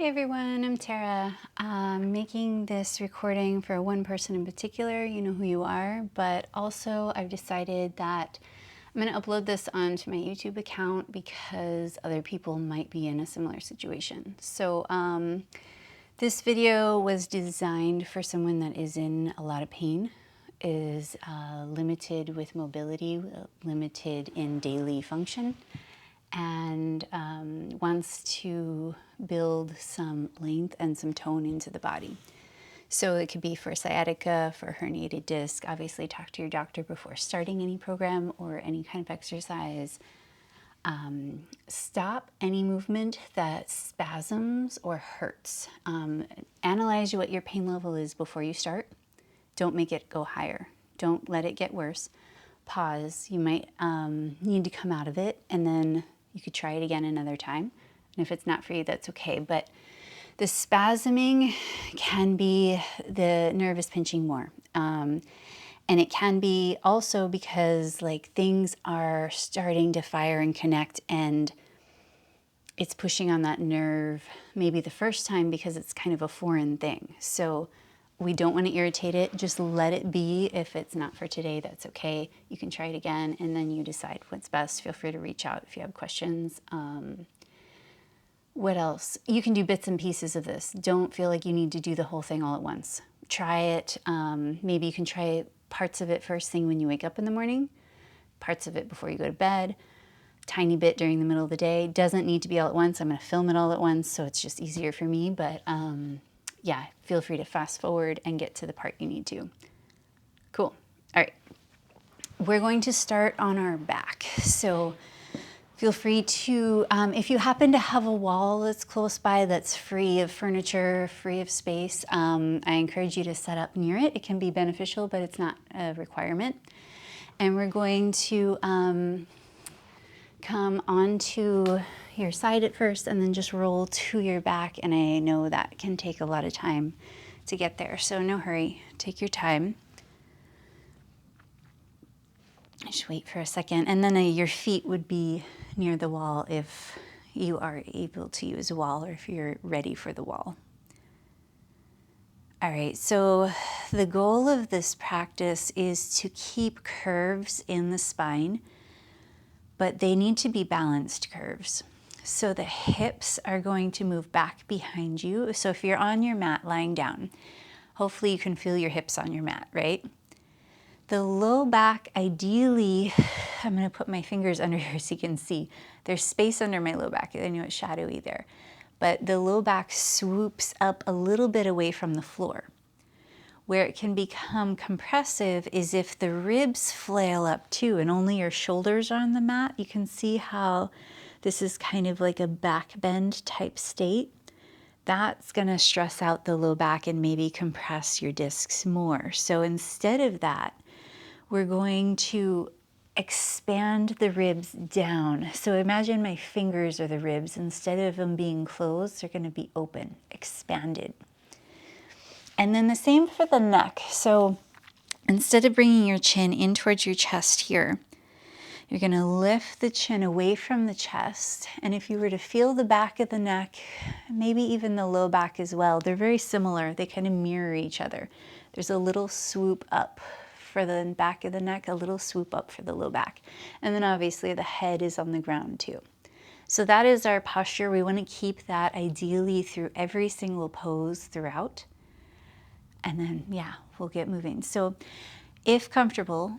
Hey everyone, I'm Tara. I'm making this recording for one person in particular, you know who you are, but also I've decided that I'm going to upload this onto my YouTube account because other people might be in a similar situation. So this video was designed for someone that is in a lot of pain, is limited with mobility, limited in daily function, and wants to build some length and some tone into the body. So it could be for sciatica, for herniated disc. Obviously talk to your doctor before starting any program or any kind of exercise. Stop any movement that spasms or hurts. Analyze what your pain level is before you start. Don't make it go higher. Don't let it get worse. Pause. You might need to come out of it, and then you could try it again another time. And if it's not for you, that's okay. But the spasming can be the nervous pinching more. And it can be also because like things are starting to fire and connect, and it's pushing on that nerve maybe the first time because it's kind of a foreign thing. So we don't want to irritate it. Just let it be. If it's not for today, that's okay. You can try it again, and then you decide what's best. Feel free to reach out if you have questions. What else? You can do bits and pieces of this. Don't feel like you need to do the whole thing all at once. Try it. Maybe you can try parts of it first thing when you wake up in the morning, parts of it before you go to bed, tiny bit during the middle of the day. Doesn't need to be all at once. I'm going to film it all at once, so it's just easier for me. But yeah, feel free to fast forward and get to the part you need to. Cool. All right. We're going to start on our back. So feel free to, if you happen to have a wall that's close by that's free of furniture, free of space, I encourage you to set up near it. It can be beneficial, but it's not a requirement. And we're going to come onto your side at first and then just roll to your back. And I know that can take a lot of time to get there. So no hurry, take your time. Just wait for a second. And then your feet would be near the wall if you are able to use a wall or if you're ready for the wall. All right, so the goal of this practice is to keep curves in the spine, but they need to be balanced curves. So the hips are going to move back behind you. So if you're on your mat lying down, hopefully you can feel your hips on your mat, right? The low back, ideally, I'm going to put my fingers under here so you can see. There's space under my low back. I know it's shadowy there. But the low back swoops up a little bit away from the floor. Where it can become compressive is if the ribs flail up too and only your shoulders are on the mat. You can see how this is kind of like a back bend type state. That's going to stress out the low back and maybe compress your discs more. So instead of that, we're going to expand the ribs down. So imagine my fingers are the ribs. Instead of them being closed, they're going to be open, expanded. And then the same for the neck. So instead of bringing your chin in towards your chest here, you're going to lift the chin away from the chest. And if you were to feel the back of the neck, maybe even the low back as well, they're very similar. They kind of mirror each other. There's a little swoop up for the back of the neck, a little swoop up for the low back. And then obviously the head is on the ground too. So that is our posture. We want to keep that ideally through every single pose throughout. And then, yeah, we'll get moving. So if comfortable,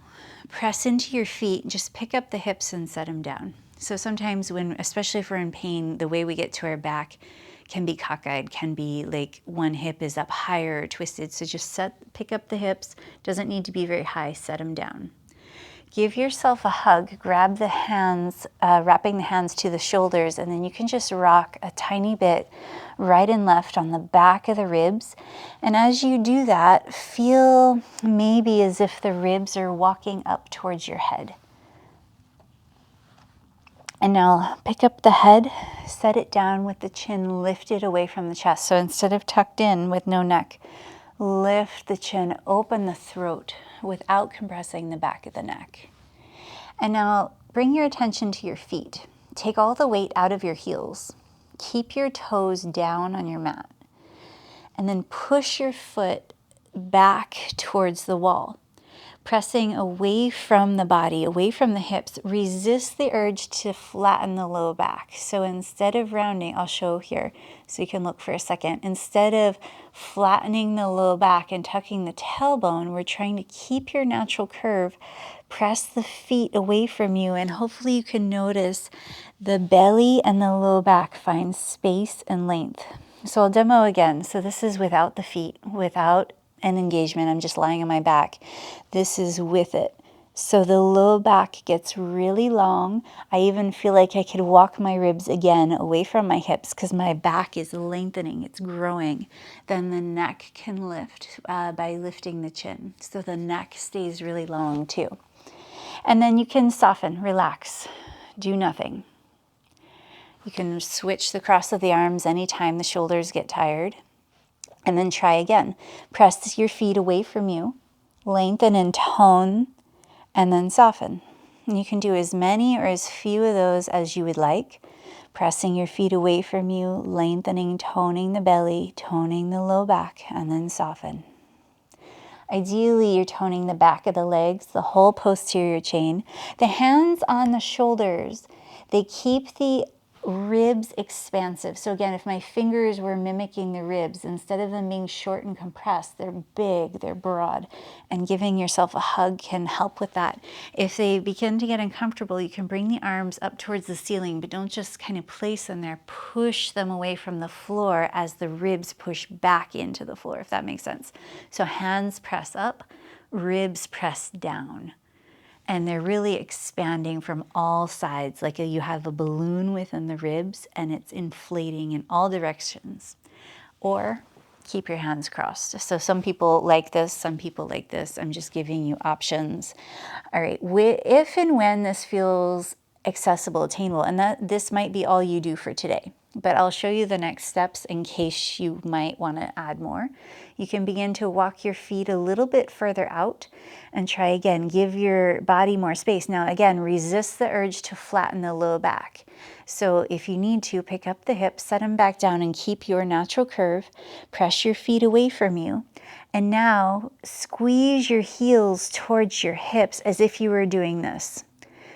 press into your feet, just pick up the hips and set them down. So sometimes when, especially if we're in pain, the way we get to our back can be cockeyed, can be like one hip is up higher or twisted. So just pick up the hips. Doesn't need to be very high, set them down. Give yourself a hug, grab the hands, wrapping the hands to the shoulders, and then you can just rock a tiny bit right and left on the back of the ribs. And as you do that, feel maybe as if the ribs are walking up towards your head. And now pick up the head, set it down with the chin lifted away from the chest. So instead of tucked in with no neck, lift the chin, open the throat without compressing the back of the neck. And now bring your attention to your feet. Take all the weight out of your heels. keep your toes down on your mat. And then push your foot back towards the wall, pressing away from the body, away from the hips. Resist the urge to flatten the low back. So instead of rounding, I'll show here so you can look for a second. Instead of flattening the low back and tucking the tailbone, we're trying to keep your natural curve. Press the feet away from you, and hopefully you can notice the belly and the low back find space and length. So I'll demo again. So this is without the feet, without an engagement. I'm just lying on my back. This is with it. So the low back gets really long. I even feel like I could walk my ribs again away from my hips because my back is lengthening, it's growing. Then the neck can lift by lifting the chin. So the neck stays really long too. And then you can soften, relax, do nothing. You can switch the cross of the arms anytime the shoulders get tired. And then try again. Press your feet away from you, lengthen and tone, and then soften. And you can do as many or as few of those as you would like. Pressing your feet away from you, lengthening, toning the belly, toning the low back, and then soften. Ideally, you're toning the back of the legs, the whole posterior chain. The hands on the shoulders, they keep the ribs expansive. So again, if my fingers were mimicking the ribs, instead of them being short and compressed, they're big, they're broad, and giving yourself a hug can help with that. If they begin to get uncomfortable, you can bring the arms up towards the ceiling, but don't just kind of place them there. Push them away from the floor as the ribs push back into the floor, if that makes sense. So hands press up, ribs press down. And they're really expanding from all sides, like you have a balloon within the ribs and it's inflating in all directions. Or keep your hands crossed. So some people like this, some people like this. I'm just giving you options. All right, if and when this feels accessible, attainable, and that this might be all you do for today, but I'll show you the next steps in case you might want to add more. You can begin to walk your feet a little bit further out and try again. Give your body more space. Now again, resist the urge to flatten the low back. So if you need to, pick up the hips, set them back down and keep your natural curve. Press your feet away from you. And now squeeze your heels towards your hips as if you were doing this.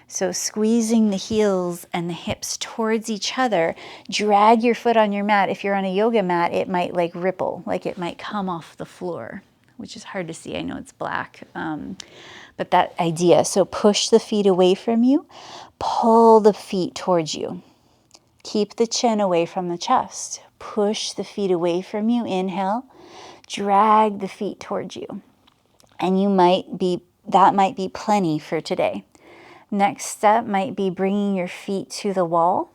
So squeezing the heels and the hips towards each other, drag your foot on your mat. If you're on a yoga mat, it might like ripple, like it might come off the floor, which is hard to see. I know it's black, but that idea. So push the feet away from you, pull the feet towards you. Keep the chin away from the chest. Push the feet away from you. Inhale, drag the feet towards you. And that might be plenty for today. Next step might be bringing your feet to the wall,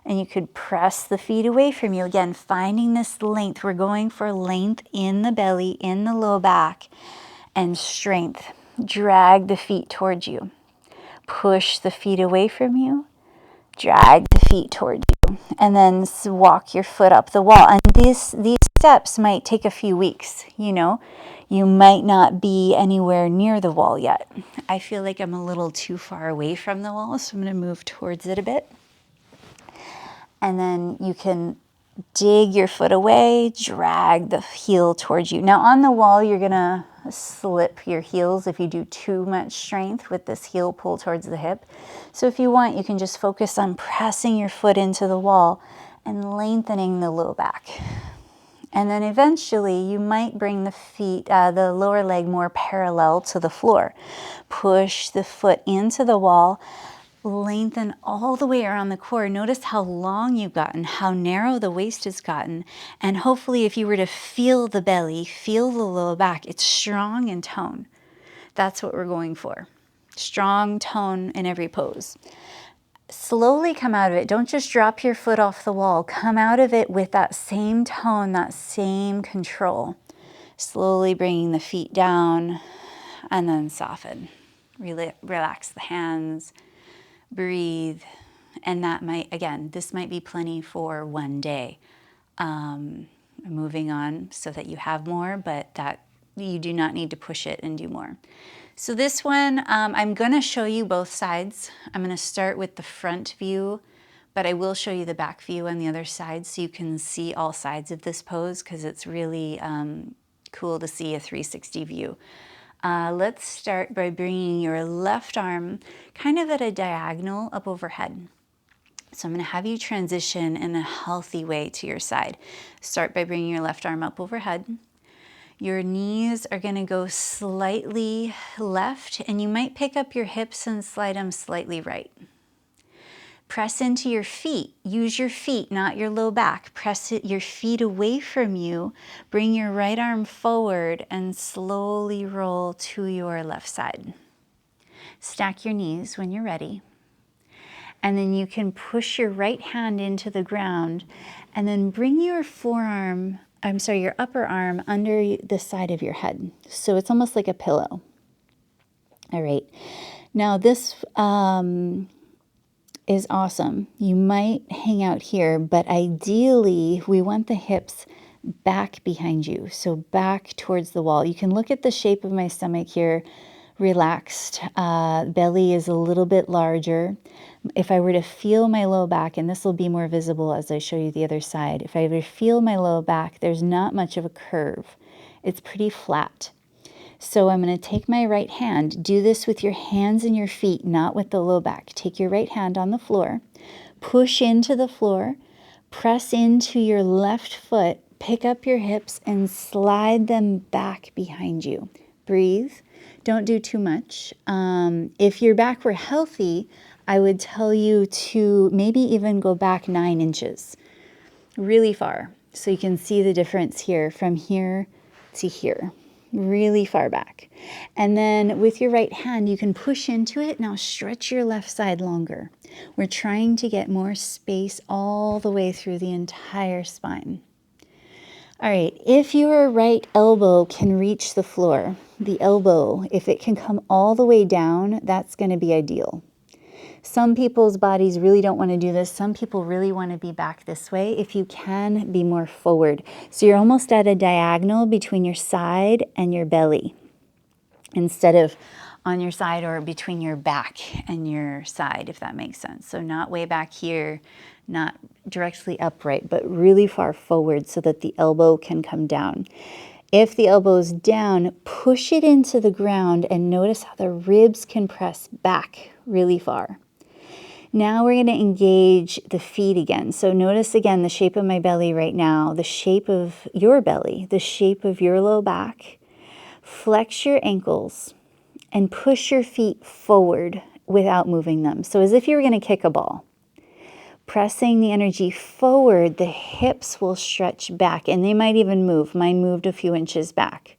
and you could press the feet away from you. Again, finding this length. We're going for length in the belly, in the low back, and strength. Drag the feet towards you. Push the feet away from you. Drag the feet towards you. And then walk your foot up the wall. And these steps might take a few weeks, you know. You might not be anywhere near the wall yet. I feel like I'm a little too far away from the wall, so I'm going to move towards it a bit. And then you can dig your foot away, drag the heel towards you. Now on the wall, you're going to slip your heels if you do too much strength with this heel pull towards the hip. So if you want, you can just focus on pressing your foot into the wall and lengthening the low back. And then eventually you might bring the feet, the lower leg more parallel to the floor. Push the foot into the wall, lengthen all the way around the core. Notice how long you've gotten, how narrow the waist has gotten. And hopefully if you were to feel the belly, feel the low back, it's strong and tone. That's what we're going for. Strong tone in every pose. Slowly come out of it. Don't just drop your foot off the wall. Come out of it with that same tone, that same control. Slowly bringing the feet down and then soften. Relax the hands, breathe. And that might, again, this might be plenty for one day. Moving on so that you have more, but that you do not need to push it and do more. So this one, I'm going to show you both sides. I'm going to start with the front view but I will show you the back view on the other side so you can see all sides of this pose, because it's really cool to see a 360 view. Let's start by bringing your left arm kind of at a diagonal up overhead. So I'm going to have you transition in a healthy way to your side. Start by bringing your left arm up overhead. Your knees are going to go slightly left, and you might pick up your hips and slide them slightly right. Press into your feet. Use your feet, not your low back. Press your feet away from you. Bring your right arm forward and slowly roll to your left side. Stack your knees when you're ready. And then you can push your right hand into the ground and then bring your your upper arm under the side of your head. So it's almost like a pillow. All right. Now this is awesome. You might hang out here, but ideally we want the hips back behind you. So back towards the wall. You can look at the shape of my stomach here, relaxed. Belly is a little bit larger. If I were to feel my low back, and this will be more visible as I show you the other side, if I were to feel my low back, there's not much of a curve. It's pretty flat. So I'm going to take my right hand. Do this with your hands and your feet, not with the low back. Take your right hand on the floor, push into the floor, press into your left foot, pick up your hips and slide them back behind you. Breathe. Don't do too much. If your back were healthy, I would tell you to maybe even go back 9 inches, really far. So you can see the difference here from here to here, really far back. And then with your right hand, you can push into it. Now stretch your left side longer. We're trying to get more space all the way through the entire spine. All right, if your right elbow can reach the floor, the elbow, if it can come all the way down, that's going to be ideal. Some people's bodies really don't want to do this. Some people really want to be back this way. If you can, be more forward. So you're almost at a diagonal between your side and your belly, instead of on your side or between your back and your side, if that makes sense. So not way back here, not directly upright, but really far forward so that the elbow can come down. If the elbow's down, push it into the ground and notice how the ribs can press back really far. Now we're going to engage the feet again. So notice again the shape of my belly right now, the shape of your belly, the shape of your low back. Flex your ankles and push your feet forward without moving them. So as if you were going to kick a ball. Pressing the energy forward, the hips will stretch back and they might even move. Mine moved a few inches back.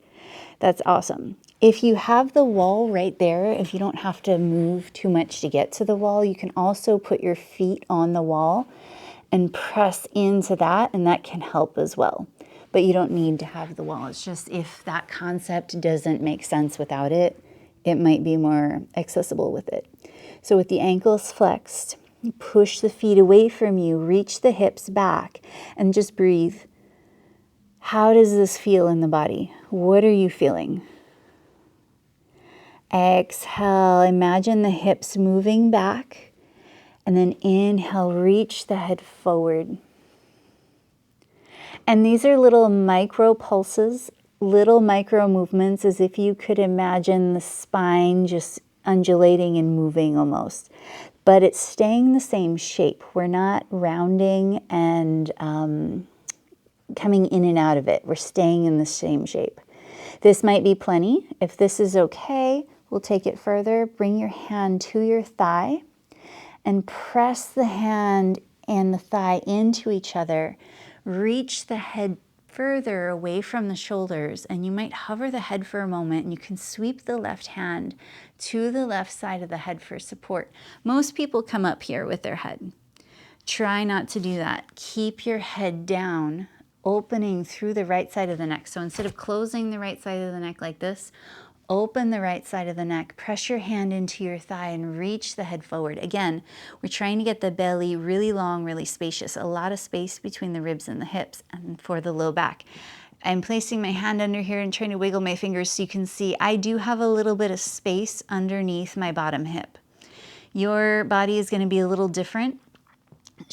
That's awesome. If you have the wall right there, if you don't have to move too much to get to the wall, you can also put your feet on the wall and press into that, and that can help as well. But you don't need to have the wall. It's just if that concept doesn't make sense without it, it might be more accessible with it. So with the ankles flexed, push the feet away from you, reach the hips back, and just breathe. How does this feel in the body? What are you feeling? Exhale, imagine the hips moving back, and then inhale, reach the head forward. And these are little micro pulses, little micro movements, as if you could imagine the spine just undulating and moving almost. But it's staying the same shape. We're not rounding and coming in and out of it. We're staying in the same shape. This might be plenty. If this is okay, we'll take it further. Bring your hand to your thigh and press the hand and the thigh into each other. Reach the head further away from the shoulders, and you might hover the head for a moment, and you can sweep the left hand to the left side of the head for support. Most people come up here with their head. Try not to do that. Keep your head down, opening through the right side of the neck. So instead of closing the right side of the neck like this, open the right side of the neck, press your hand into your thigh and reach the head forward. Again, we're trying to get the belly really long, really spacious, a lot of space between the ribs and the hips and for the low back. I'm placing my hand under here and trying to wiggle my fingers so you can see I do have a little bit of space underneath my bottom hip. Your body is going to be a little different.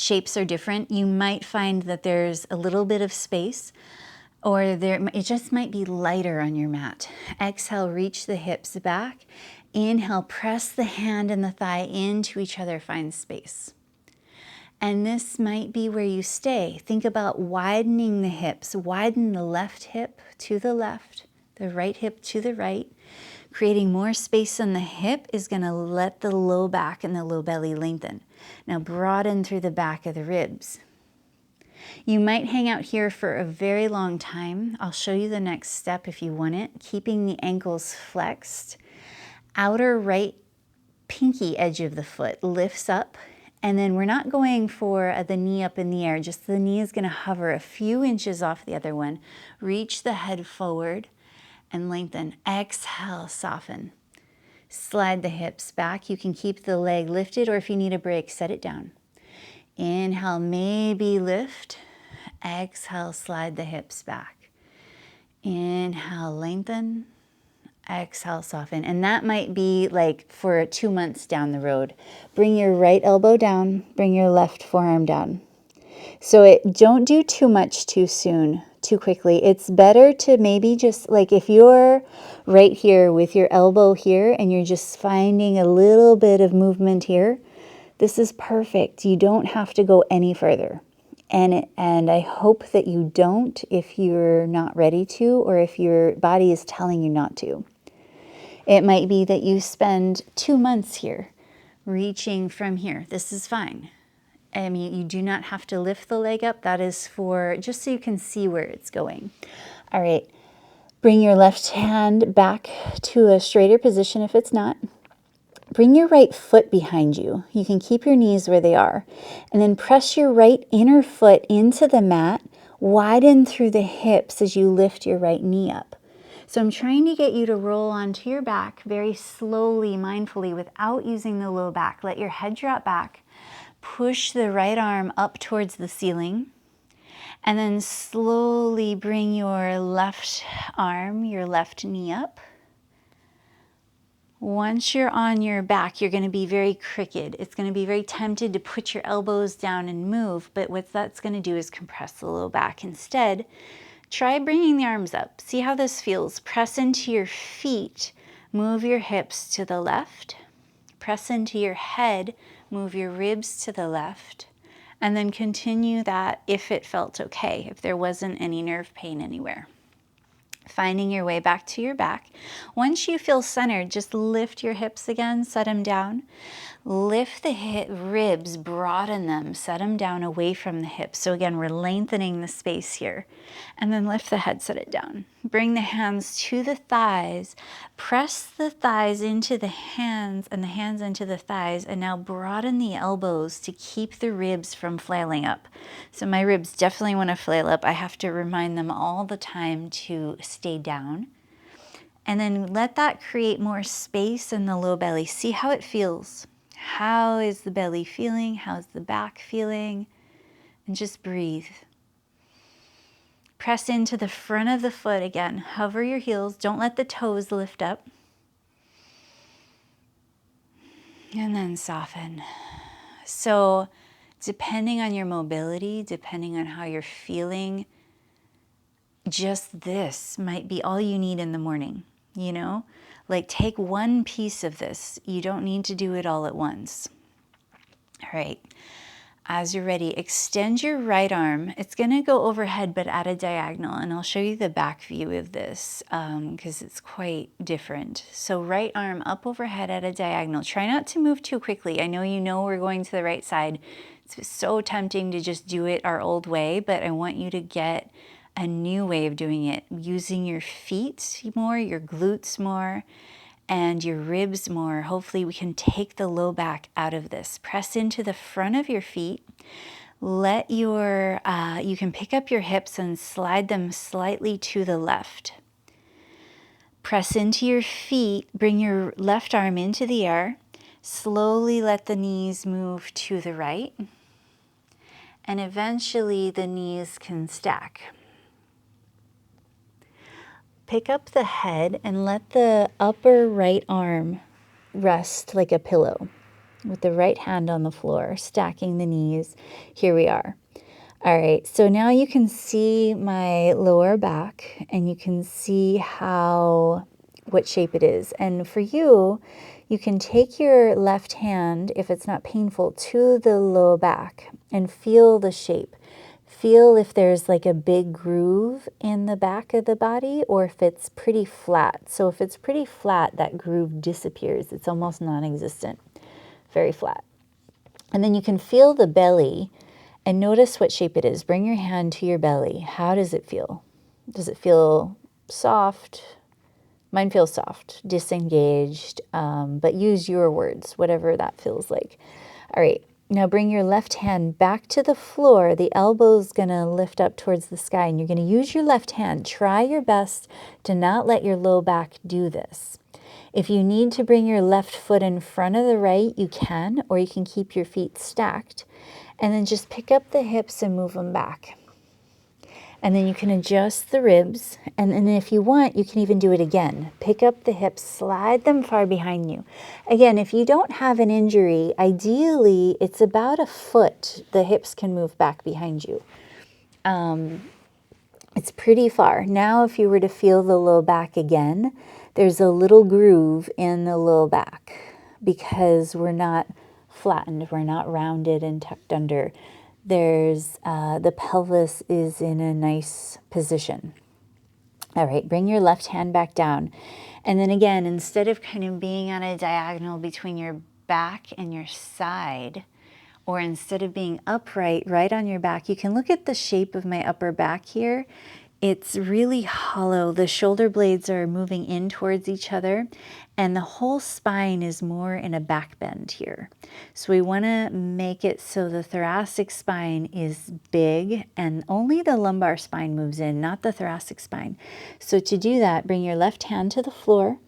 shapes are different. You might find that there's a little bit of space, or it just might be lighter on your mat. Exhale, reach the hips back. Inhale, press the hand and the thigh into each other, find space. And this might be where you stay. Think about widening the hips. Widen the left hip to the left, the right hip to the right. Creating more space on the hip is going to let the low back and the low belly lengthen. Now broaden through the back of the ribs. You might hang out here for a very long time. I'll show you the next step if you want it. Keeping the ankles flexed. Outer right pinky edge of the foot lifts up. And then we're not going for the knee up in the air. Just the knee is going to hover a few inches off the other one. Reach the head forward and lengthen. Exhale, soften. Slide the hips back. You can keep the leg lifted, or if you need a break, set it down. Inhale, maybe lift. Exhale, slide the hips back. Inhale, lengthen. Exhale, soften. And that might be like for 2 months down the road. Bring your right elbow down, bring your left forearm down. So don't do too much too soon, too quickly. It's better to maybe just like if you're right here with your elbow here and you're just finding a little bit of movement here, this is perfect. You don't have to go any further. And I hope that you don't if you're not ready to, or if your body is telling you not to. It might be that you spend 2 months here, reaching from here. This is fine. I mean, you do not have to lift the leg up. That is for just so you can see where it's going. All right. Bring your left hand back to a straighter position if it's not. Bring your right foot behind you. You can keep your knees where they are. And then press your right inner foot into the mat. Widen through the hips as you lift your right knee up. So I'm trying to get you to roll onto your back very slowly, mindfully, without using the low back. Let your head drop back. Push the right arm up towards the ceiling. And then slowly bring your left arm, your left knee up. Once you're on your back, you're going to be very crooked. It's going to be very tempted to put your elbows down and move, but what that's going to do is compress the low back. Instead, try bringing the arms up. See how this feels. Press into your feet. Move your hips to the left. Press into your head. Move your ribs to the left. And then continue that if it felt okay, if there wasn't any nerve pain anywhere. Finding your way back to your back. Once you feel centered, just lift your hips again, set them down. Lift the ribs, broaden them, set them down away from the hips. So again, we're lengthening the space here. And then lift the head, set it down. Bring the hands to the thighs. Press the thighs into the hands and the hands into the thighs. And now broaden the elbows to keep the ribs from flailing up. So my ribs definitely want to flail up. I have to remind them all the time to stay down. And then let that create more space in the low belly. See how it feels. How is the belly feeling? How's the back feeling? And just breathe. Press into the front of the foot again. Hover your heels. Don't let the toes lift up. And then soften. So depending on your mobility, depending on how you're feeling, just this might be all you need in the morning, you know? Like take one piece of this. You don't need to do it all at once. All right. As you're ready, extend your right arm. It's going to go overhead, but at a diagonal. And I'll show you the back view of this because it's quite different. So right arm up overhead at a diagonal. Try not to move too quickly. I know you know we're going to the right side. It's so tempting to just do it our old way, but I want you to get a new way of doing it, using your feet more, your glutes more, and your ribs more. Hopefully we can take the low back out of this. Press into the front of your feet. Let your, you can pick up your hips and slide them slightly to the left. Press into your feet, bring your left arm into the air. Slowly let the knees move to the right. And eventually the knees can stack. Pick up the head and let the upper right arm rest like a pillow. with the right hand on the floor, stacking the knees. Here we are. All right, so now you can see my lower back and you can see what shape it is. And for you, you can take your left hand, if it's not painful, to the low back and feel the shape. Feel if there's like a big groove in the back of the body or if it's pretty flat. So if it's pretty flat, that groove disappears. It's almost non-existent, very flat. And then you can feel the belly and notice what shape it is. Bring your hand to your belly. How does it feel? Does it feel soft? Mine feels soft, disengaged, but use your words, whatever that feels like. All right, now bring your left hand back to the floor. The elbow's gonna lift up towards the sky and you're gonna use your left hand. Try your best to not let your low back do this. If you need to bring your left foot in front of the right, you can, or you can keep your feet stacked. And then just pick up the hips and move them back. And then you can adjust the ribs. And then if you want, you can even do it again. Pick up the hips, slide them far behind you. Again, if you don't have an injury, ideally, it's about a foot the hips can move back behind you. It's pretty far. Now, if you were to feel the low back again, there's a little groove in the low back because we're not flattened, we're not rounded and tucked under. There's the pelvis is in a nice position. All right, bring your left hand back down. And then again, instead of kind of being on a diagonal between your back and your side, or instead of being upright right on your back, you can look at the shape of my upper back here. It's really hollow. The shoulder blades are moving in towards each other and the whole spine is more in a back bend here. So we want to make it so the thoracic spine is big and only the lumbar spine moves in, not the thoracic spine. So to do that, bring your left hand to the floor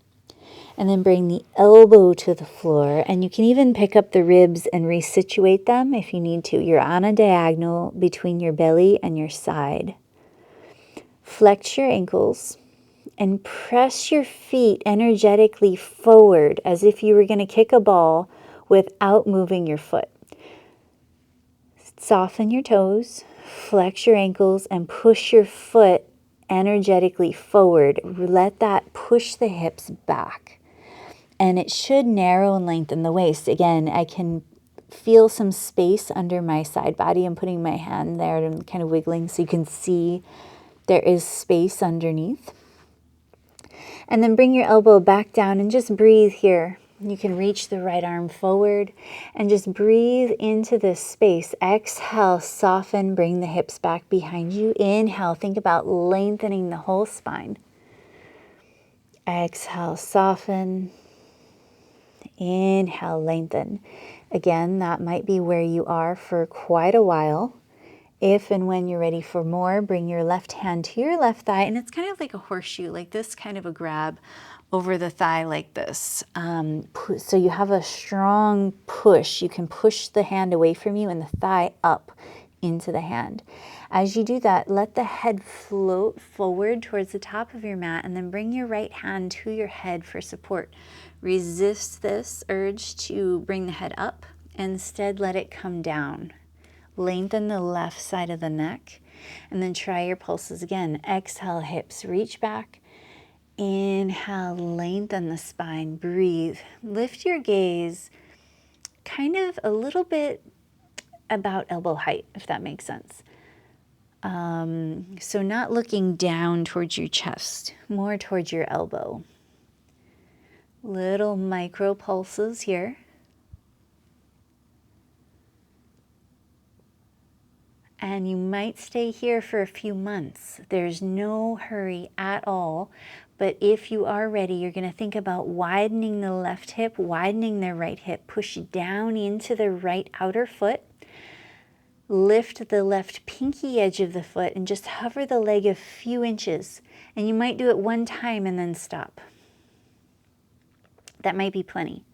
and then bring the elbow to the floor. And you can even pick up the ribs and resituate them if you need to. You're on a diagonal between your belly and your side. Flex your ankles and press your feet energetically forward as if you were going to kick a ball without moving your foot. Soften your toes, flex your ankles, and push your foot energetically forward. Let that push the hips back. And it should narrow and lengthen the waist. Again, I can feel some space under my side body. I'm putting my hand there and kind of wiggling so you can see there is space underneath. And then bring your elbow back down and just breathe here. You can reach the right arm forward and just breathe into this space. Exhale, soften, bring the hips back behind you. Inhale, think about lengthening the whole spine. Exhale, soften. Inhale, lengthen. Again, that might be where you are for quite a while. If and when you're ready for more, bring your left hand to your left thigh, and it's kind of like a horseshoe, like this kind of a grab over the thigh like this. So you have a strong push. You can push the hand away from you and the thigh up into the hand. As you do that, let the head float forward towards the top of your mat and then bring your right hand to your head for support. Resist this urge to bring the head up. Instead, let it come down. Lengthen the left side of the neck and then try your pulses again. Exhale, hips reach back. Inhale, lengthen the spine. Breathe. Lift your gaze kind of a little bit about elbow height, if that makes sense. So not looking down towards your chest, more towards your elbow. Little micro pulses here. And you might stay here for a few months. There's no hurry at all. But if you are ready, you're going to think about widening the left hip, widening the right hip. Push down into the right outer foot. Lift the left pinky edge of the foot and just hover the leg a few inches. And you might do it one time and then stop. That might be plenty.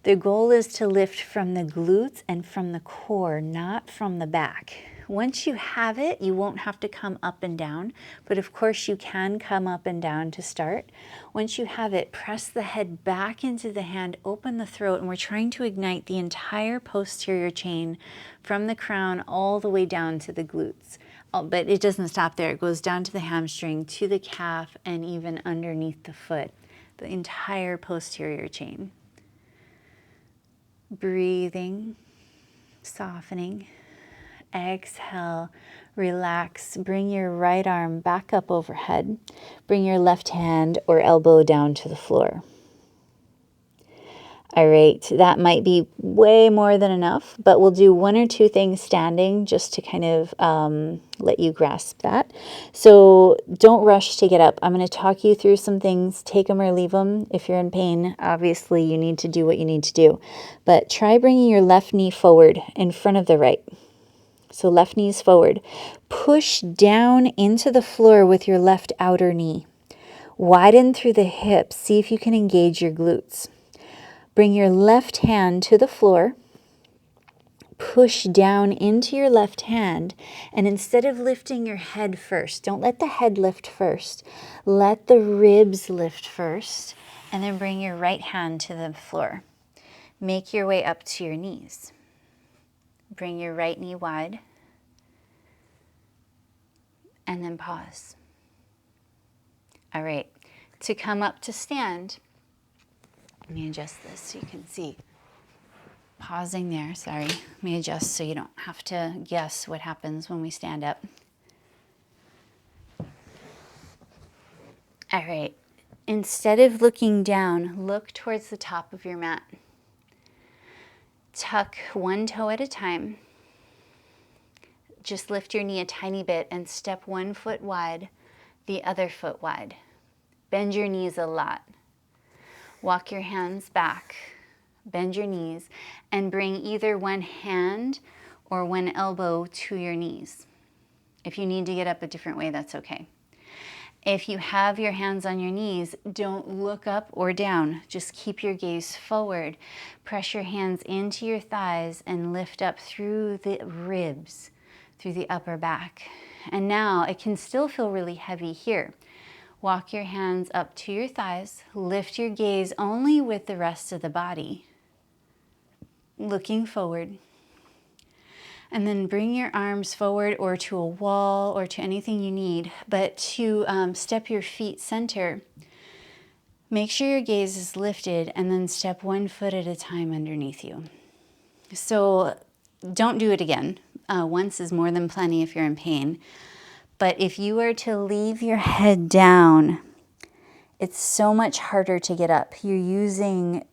The goal is to lift from the glutes and from the core, not from the back. Once you have it, you won't have to come up and down, but of course you can come up and down to start. Once you have it, press the head back into the hand, open the throat, and we're trying to ignite the entire posterior chain from the crown all the way down to the glutes. Oh, but it doesn't stop there. It goes down to the hamstring, to the calf, and even underneath the foot, the entire posterior chain. Breathing, softening. Exhale, relax. Bring your right arm back up overhead. Bring your left hand or elbow down to the floor. All right, that might be way more than enough, but we'll do one or two things standing just to kind of let you grasp that. So don't rush to get up. I'm going to talk you through some things. Take them or leave them. If you're in pain, obviously you need to do what you need to do. But try bringing your left knee forward in front of the right. So left knee is forward. Push down into the floor with your left outer knee. Widen through the hips. See if you can engage your glutes. Bring your left hand to the floor. Push down into your left hand. And instead of lifting your head first, don't let the head lift first. Let the ribs lift first. And then bring your right hand to the floor. Make your way up to your knees. Bring your right knee wide. And then pause. All right. To come up to stand, let me adjust this so you can see. Pausing there, sorry. Let me adjust so you don't have to guess what happens when we stand up. All right. Instead of looking down, look towards the top of your mat. Tuck one toe at a time. Just lift your knee a tiny bit and step one foot wide, the other foot wide. Bend your knees a lot. Walk your hands back. Bend your knees and bring either one hand or one elbow to your knees. If you need to get up a different way, that's okay. If you have your hands on your knees, don't look up or down. Just keep your gaze forward. Press your hands into your thighs and lift up through the ribs, through the upper back. And now it can still feel really heavy here. Walk your hands up to your thighs. Lift your gaze only with the rest of the body, looking forward. And then bring your arms forward or to a wall or to anything you need, but to step your feet center. Make sure your gaze is lifted and then step one foot at a time underneath you. So don't do it again. Once is more than plenty if you're in pain. But if you were to leave your head down, it's so much harder to get up. You're using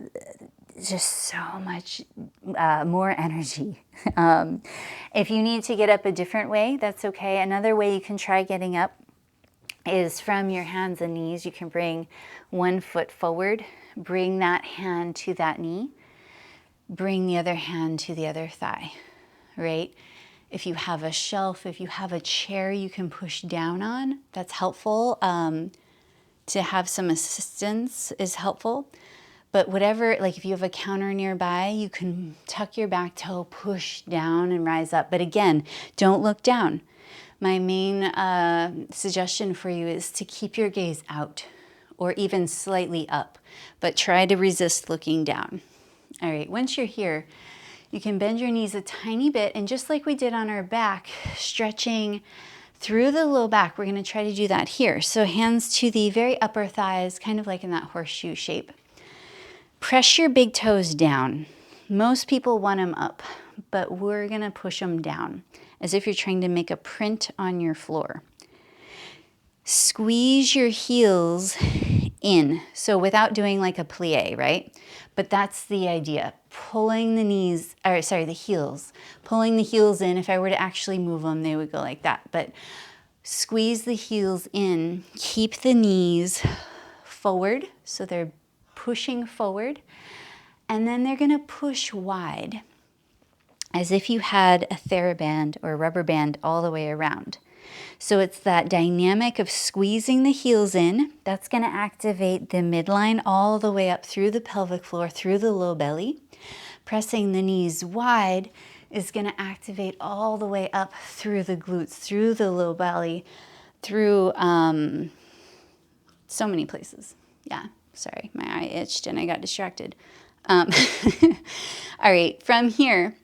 just so much more energy. If you need to get up a different way, that's okay. Another way you can try getting up is from your hands and knees. You can bring one foot forward, bring that hand to that knee, bring the other hand to the other thigh, right? If you have a shelf, if you have a chair you can push down on, that's helpful. To have some assistance is helpful. But whatever, like if you have a counter nearby, you can tuck your back toe, push down and rise up. But again, don't look down. My main suggestion for you is to keep your gaze out or even slightly up, but try to resist looking down. All right, once you're here, you can bend your knees a tiny bit, and just like we did on our back, stretching through the low back, we're gonna try to do that here. So hands to the very upper thighs, kind of like in that horseshoe shape. Press your big toes down. Most people want them up, but we're gonna push them down as if you're trying to make a print on your floor. Squeeze your heels in, so without doing like a plie, right? But that's the idea, pulling the knees, or sorry, the heels, pulling the heels in. If I were to actually move them, they would go like that, but squeeze the heels in, keep the knees forward, so they're pushing forward, and then they're gonna push wide, as if you had a TheraBand or a rubber band all the way around. So it's that dynamic of squeezing the heels in. That's going to activate the midline all the way up through the pelvic floor, through the low belly. Pressing the knees wide, is going to activate all the way up through the glutes, through the low belly, through so many places. Yeah, sorry, my eye itched and I got distracted. All right, from here,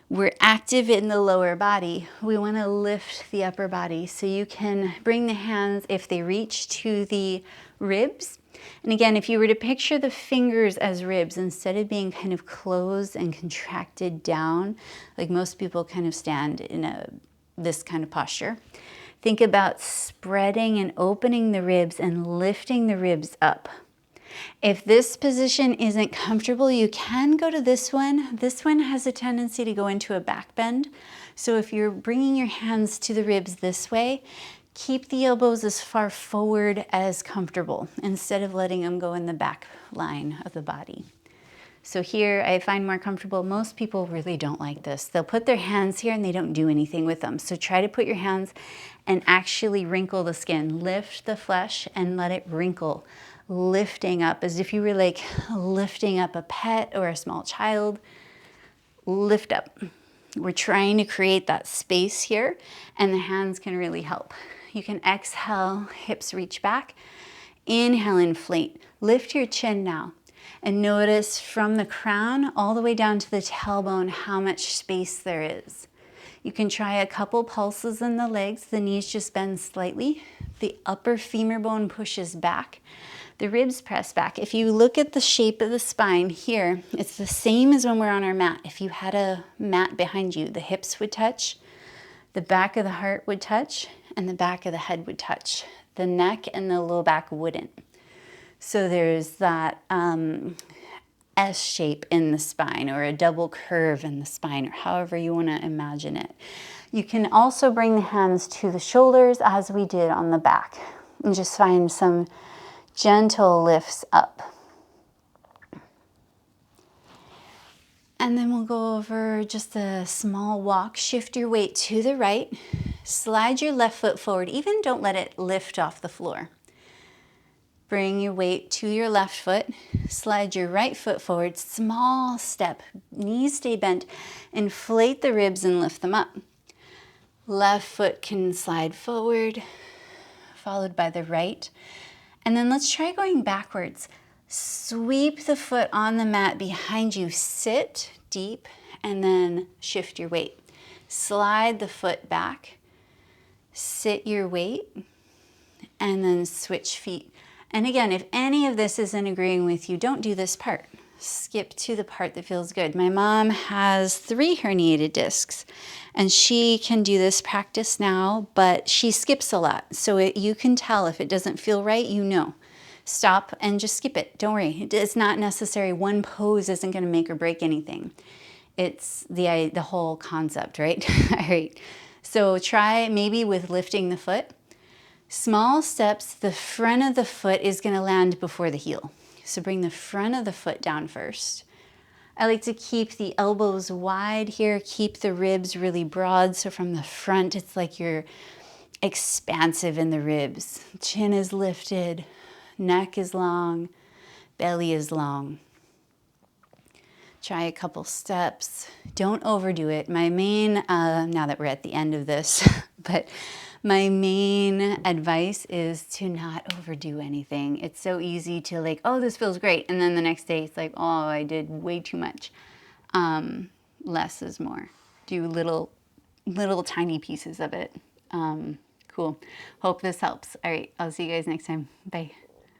we're active in the lower body. We want to lift the upper body. So you can bring the hands, if they reach, to the ribs. And again, if you were to picture the fingers as ribs, instead of being kind of closed and contracted down, like most people kind of stand in this kind of posture, think about spreading and opening the ribs and lifting the ribs up. If this position isn't comfortable, you can go to this one. This one has a tendency to go into a back bend. So if you're bringing your hands to the ribs this way, keep the elbows as far forward as comfortable instead of letting them go in the back line of the body. So here I find more comfortable. Most people really don't like this. They'll put their hands here and they don't do anything with them. So try to put your hands and actually wrinkle the skin. Lift the flesh and let it wrinkle. Lifting up as if you were like lifting up a pet or a small child. Lift up. We're trying to create that space here, and the hands can really help. You can exhale, hips reach back. Inhale, inflate. Lift your chin now. And notice from the crown all the way down to the tailbone how much space there is. You can try a couple pulses in the legs. The knees just bend slightly. The upper femur bone pushes back. The ribs press back. If you look at the shape of the spine here, it's the same as when we're on our mat. If you had a mat behind you, the hips would touch, the back of the heart would touch, and the back of the head would touch. The neck and the low back wouldn't. So there's that S shape in the spine, or a double curve in the spine, or however you want to imagine it. You can also bring the hands to the shoulders as we did on the back, and just find some gentle lifts up. And then we'll go over just a small walk. Shift your weight to the right. Slide your left foot forward. Even don't let it lift off the floor. Bring your weight to your left foot. Slide your right foot forward. Small step. Knees stay bent. Inflate the ribs and lift them up. Left foot can slide forward, followed by the right. And then let's try going backwards. Sweep the foot on the mat behind you. Sit deep and then shift your weight. Slide the foot back. Sit your weight and then switch feet. And again, if any of this isn't agreeing with you, don't do this part. Skip to the part that feels good. My mom has 3 herniated discs and she can do this practice now, but she skips a lot. So you can tell if it doesn't feel right, you know. Stop and just skip it. Don't worry. It's not necessary. One pose isn't going to make or break anything. It's the whole concept, right? All right. So try maybe with lifting the foot. Small steps, the front of the foot is going to land before the heel. So bring the front of the foot down first. I like to keep the elbows wide here, keep the ribs really broad. So from the front, it's like you're expansive in the ribs. Chin is lifted, neck is long, belly is long. Try a couple steps. Don't overdo it. My main, now that we're at the end of this, but my main advice is to not overdo anything. It's so easy to like, oh, this feels great. And then the next day it's like, oh, I did way too much. Less is more. Do little tiny pieces of it. Cool. Hope this helps. All right. I'll see you guys next time. Bye.